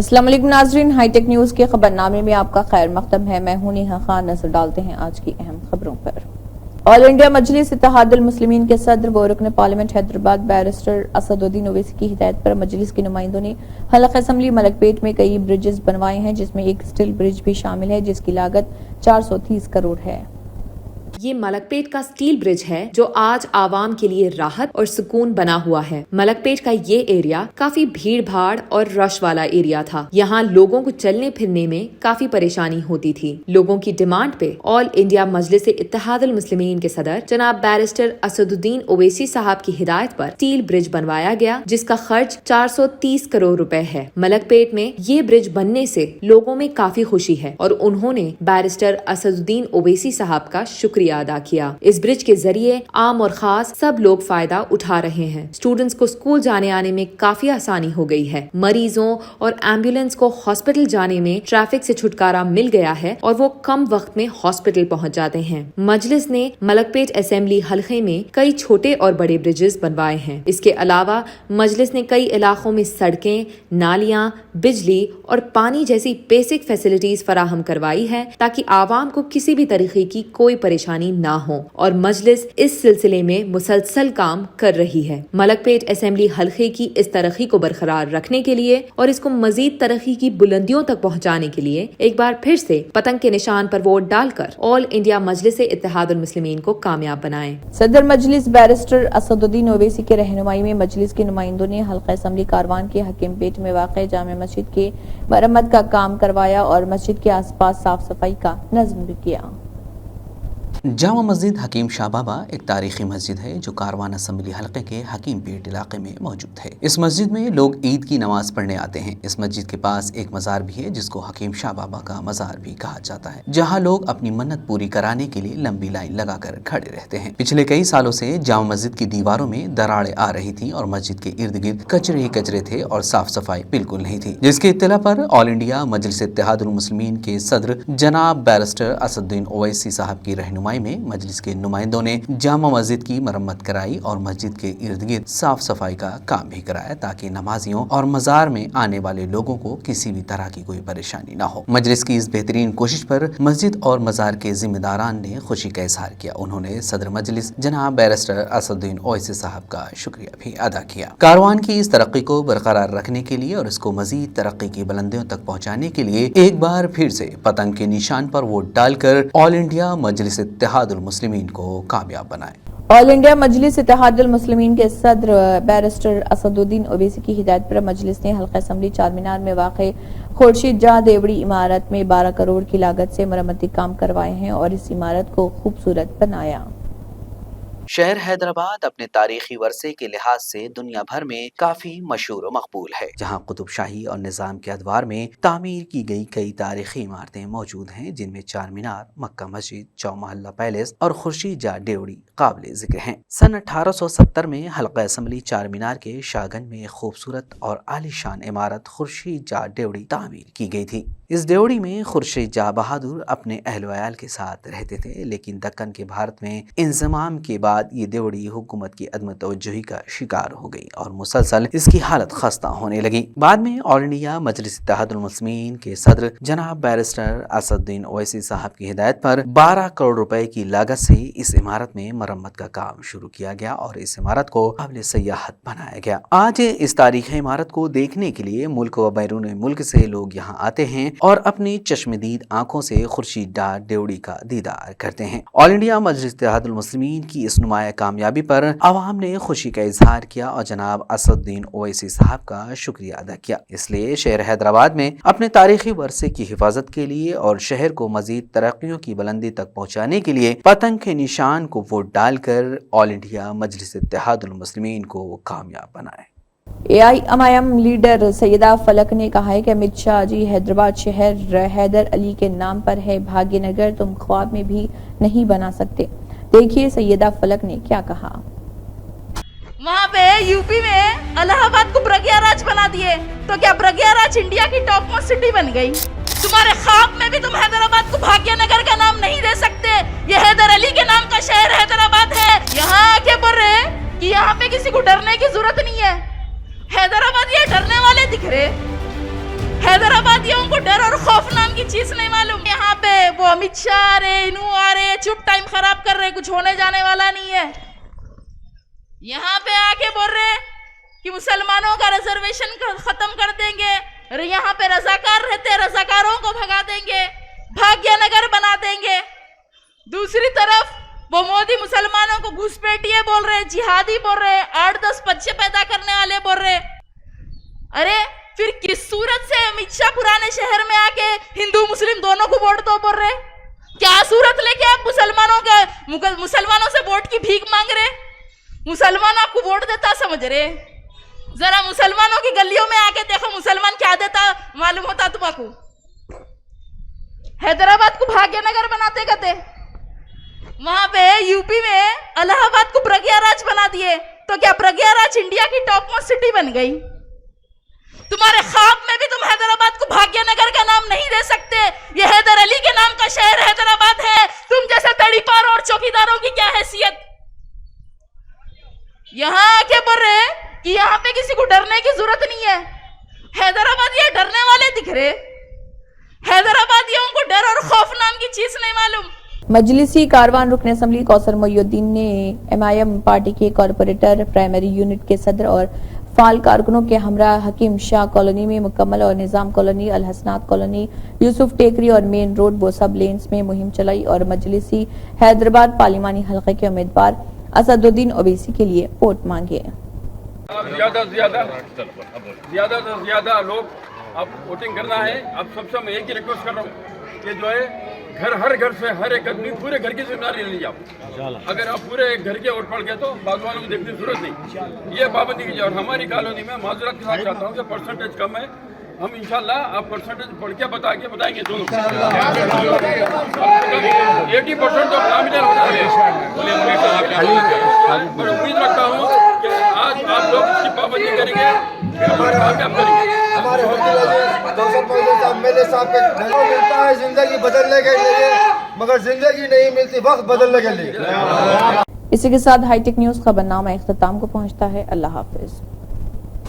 अस्सलाम वालेकुम नाज़रीन, हाईटेक न्यूज़ के खबरनामे में आपका खैर मक़दम है। मैं हूं नेहा खान। नजर डालते हैं आज की अहम खबरों पर। ऑल इंडिया मजलिस इत्तेहादुल मुस्लिमीन के सदर व रुकन पार्लियामेंट हैदराबाद बैरिस्टर असदुद्दीन ओवैसी की हिदायत पर मजलिस के नुमाइंदों ने हल्का असम्बली मलकपेट में कई ब्रिजेस बनवाए हैं, जिसमें एक स्टील ब्रिज भी शामिल है जिसकी लागत 430 करोड़ है। ये मलकपेट का स्टील ब्रिज है जो आज आवाम के लिए राहत और सुकून बना हुआ है। मलकपेट का ये एरिया काफी भीड़ भाड़ और रश वाला एरिया था। यहाँ लोगों को चलने फिरने में काफी परेशानी होती थी। लोगों की डिमांड पे ऑल इंडिया मजलिस इत्तेहादुल मुस्लिमीन के सदर जनाब बैरिस्टर असदुद्दीन ओवैसी साहब की हिदायत पर स्टील ब्रिज बनवाया गया, जिसका खर्च 430 करोड़ रुपए है। मलकपेट में ये ब्रिज बनने से लोगों में काफी खुशी है और उन्होंने बैरिस्टर असदुद्दीन ओवैसी साहब का शुक्रिया अदा किया। इस ब्रिज के जरिए आम और खास सब लोग फायदा उठा रहे हैं। स्टूडेंट्स को स्कूल जाने आने में काफी आसानी हो गई है। मरीजों और एम्बुलेंस को हॉस्पिटल जाने में ट्रैफिक से छुटकारा मिल गया है और वो कम वक्त में हॉस्पिटल पहुंच जाते हैं। मजलिस ने मलकपेट असेंबली हलके में कई छोटे और बड़े ब्रिजेस बनवाए हैं। इसके अलावा मजलिस ने कई इलाकों में सड़कें, नालियां, बिजली और पानी जैसी बेसिक फैसिलिटीज फराहम करवाई है ताकि आवाम को किसी भी तरीके की कोई परेशानी ना हो और मजलिस इस सिलसिले में मुसलसल काम कर रही है। मलकपेट असेंबली हलके की इस तरक्की को बरकरार रखने के लिए और इसको मजीद तरक्की की बुलंदियों तक पहुंचाने के लिए एक बार फिर से पतंग के निशान पर वोट डालकर ऑल इंडिया मजलिस इत्तेहादुल मुस्लिमीन को कामयाब बनाएं। सदर मजलिस बैरिस्टर असदुद्दीन ओवैसी के रहनुमाई में मजलिस के नुमाइंदों ने हल्का असम्बली कारवान के हकीमपेट में वाक़ जामे मस्जिद के मरम्मत का काम करवाया और मस्जिद के आसपास साफ सफाई का नज़्म भी किया। जामा मस्जिद हकीम शाह बाबा एक तारीखी मस्जिद है जो कारवान असम्बली हल्के के हकीम पेट इलाके में मौजूद है। इस मस्जिद में लोग ईद की नमाज पढ़ने आते हैं। इस मस्जिद के पास एक मज़ार भी है जिसको हकीम शाह बाबा का मज़ार भी कहा जाता है, जहां लोग अपनी मन्नत पूरी कराने के लिए लंबी लाइन लगाकर खड़े रहते हैं। पिछले कई सालों से जामा मस्जिद की दीवारों में दरारें आ रही थी और मस्जिद के इर्द गिर्द कचरे ही कचरे थे और साफ सफाई बिल्कुल नहीं थी, जिसकी इत्तला पर ऑल इंडिया मजलिस इत्तेहादुल मुस्लिमीन के सदर जनाब बैरिस्टर असदुद्दीन ओवैसी साहब की रहनुमाई में मजलिस के नुमाइंदों ने जामा मस्जिद की मरम्मत कराई और मस्जिद के इर्द गिर्द साफ सफाई का काम भी कराया ताकि नमाजियों और मजार में आने वाले लोगों को किसी भी तरह की कोई परेशानी न हो। मजलिस की इस बेहतरीन कोशिश पर मस्जिद और मजार के जिम्मेदारान ने खुशी का इजहार किया। उन्होंने सदर मजलिस जनाब बैरिस्टर असदुद्दीन ओवैसी साहब का शुक्रिया भी अदा किया। कारवान की इस तरक्की को बरकरार रखने के लिए और इसको मजीद तरक्की की बुलंदियों तक पहुँचाने के लिए एक बार फिर से पतंग के निशान पर वोट डालकर ऑल इंडिया मजलिस इत्तेहादुल मुस्लिमीन को कामयाब बनाएं। ऑल इंडिया मजलिस इत्तेहादुल मुस्लिमीन के सदर बैरिस्टर असदुद्दीन ओवैसी की हिदायत पर मजलिस ने हल्का असम्बली चारमीनार में वाक़े खुर्शीद जहां देवड़ी इमारत में 12 करोड़ की लागत से मरम्मती काम करवाए हैं और इस इमारत को खूबसूरत बनाया। शहर हैदराबाद अपने तारीखी वर्से के लिहाज से दुनिया भर में काफी मशहूर और मकबूल है, जहां कुतुब शाही और निजाम के अदवार में तामीर की गई कई तारीखी इमारतें मौजूद हैं, जिनमें चार मीनार, मक्का मस्जिद, चौ महल्ला पैलेस और खुर्शीद जा डेवड़ी काबिल जिक्र हैं। सन 1870 में हल्का असम्बली चार मीनार के शाहगंज में खूबसूरत और आलीशान इमारत खुर्शीद जा डेवड़ी तामीर की गई थी। इस डेवड़ी में खुर्शीद जा बहादुर अपने अहल वयाल के साथ रहते थे, लेकिन दक्कन के भारत में इंजमाम के बाद ये डेवड़ी हुकूमत की अदम तवज्जुही का शिकार हो गई और मुसलसल इसकी हालत खस्ता होने लगी। बाद में ऑल इंडिया मजलिस इत्तेहादुल मुस्लिमीन के सदर जनाब बैरिस्टर असदुद्दीन ओवैसी साहब की हिदायत पर 12 करोड़ रुपए की लागत से इस इमारत में मरम्मत का काम शुरू किया गया और इस इमारत को काबिल सयाहत बनाया गया। आज इस तारीखी इमारत को देखने के लिए मुल्क व बैरून मुल्क से लोग यहाँ आते हैं और अपनी चश्मदीद आंखों से खुर्शीद जा डेवड़ी का दीदार करते हैं। ऑल इंडिया मजलिस इत्तेहादुल मुस्लिमीन की इस नुमाया कामयाबी पर आवाम ने खुशी का इजहार किया और जनाब असदुद्दीन ओवैसी साहब का शुक्रिया अदा किया। इसलिए शहर हैदराबाद में अपने तारीखी वर्से की हिफाजत के लिए और शहर को मजीद तरक्कियों की बुलंदी तक पहुँचाने के लिए पतंग के निशान को वोट डालकर ऑल इंडिया मजलिस इत्तेहादुल मुस्लिमीन को कामयाब बनाए। AIMIM लीडर सैयदा फलक ने कहा है कि अमित शाह जी हैदराबाद शहर हैदर अली के नाम पर है, भाग्यनगर तुम ख्वाब में भी नहीं बना सकते। देखिए सैयदा फलक ने क्या कहा। वहाँ पे यूपी में इलाहाबाद को प्रज्ञाराज बना दिए, तो क्या प्रज्ञाराज इंडिया की टॉप मोस्ट सिटी बन गई? तुम्हारे ख्वाब में भी तुम हैदराबाद को भाग्यनगर का नाम नहीं दे सकते। ये हैदर अली के नाम का शहर हैदराबाद है। यहाँ आके बोल रहे कि यहाँ पे किसी को डरने की जरूरत नहीं है। हैदराबाद ये डरने वाले दिख रहे। हैदराबादियों को डर और खौफ नाम की चीज नहीं मालूम। यहाँ पे वो अमित शाह आ रहे, इनू आ रहे, चुप टाइम खराब कर रहे, कुछ होने जाने वाला नहीं है। यहाँ पे आके बोल रहे कि मुसलमानों का रिजर्वेशन खत्म कर देंगे, यहाँ पे रजाकार रहते, रजाकारों को भगा देंगे, भाग्यनगर बना देंगे। दूसरी तरफ वो मोदी मुसलमानों को घुसपैठिए बोल रहे, जिहादी बोल रहे, 8-10 बच्चे पैदा करने वाले बोल रहे। अरे फिर किस सूरत से अमित शाह पुराने शहर में आके हिंदू मुस्लिम दोनों को वोट दो बोल रहे? क्या सूरत लेके आप मुसलमानों से वोट की भीख मांग रहे? मुसलमान आपको वोट देता समझ रहे? जरा मुसलमानों की गलियों में आके देखो, मुसलमान क्या देता मालूम होता तुमको। हैदराबाद को भाग्यनगर बनाते कहते, वहां पे यूपी में इलाहाबाद को प्रज्ञाराज बना दिए, तो क्या प्रज्ञाराज इंडिया की टॉप मोस्ट सिटी बन गई? तुम्हारे ख्वाब में भी तुम हैदराबाद को भाग्यनगर का नाम नहीं दे सकते। ये हैदर अली के नाम का शहर हैदराबाद है। तुम जैसे तड़ीपार और चौकीदारों की क्या हैसियत? यहाँ आके बोल रहे कि यहाँ पे किसी को डरने की जरूरत नहीं है। हैदराबाद ये डरने वाले दिख रहे। हैदराबादियों को डर और खौफ नाम की चीज नहीं मालूम। मजलिसी कारवान रुकन असम्बली कौसर मोइनुद्दीन ने एमआईएम पार्टी के कॉरपोरेटर, प्राइमरी यूनिट के सदर और फाल कारकुनों के हमरा हकीम शाह कॉलोनी में मुकम्मल और निजाम कॉलोनी, अल हसनात कॉलोनी, यूसुफ टेकरी और मेन रोड वो सब लेन्स में मुहिम चलाई और मजलिसी हैदराबाद पार्लिमानी हल्के के उम्मीदवार असदुद्दीन ओवैसी के लिए वोट मांगे। ज्यादा से ज्यादा लोग अब वोटिंग करना है। अब सबसे मैं एक ही रिक्वेस्ट कर रहा हूँ कि जो है हर घर से हर एक आदमी पूरे घर की जिम्मेदारी ले लीजिए। अगर आप पूरे घर के वोट पड़ गए तो बाकी वालों को देखने की जरूरत नहीं, ये पाबंदी कीजिए। और हमारी कॉलोनी में माजरत के साथ चाहता हूँ कि परसेंटेज कम है, हम इंशाल्लाह आप परसेंटेज पढ़ के बताएंगे दोनों 80% तो नॉमिनल होना है। मैं उम्मीद रखता हूँ कि आज आप लोग इसकी पाबंदी करेंगे, हमारे एमएलए साहब के मिलता है जिंदगी बदलने के लिए, मगर जिंदगी नहीं मिलती वक्त बदलने के लिए। इसी के साथ हाईटेक न्यूज खबरनामा इख्तिताम को पहुंचता है। अल्लाह हाफिज।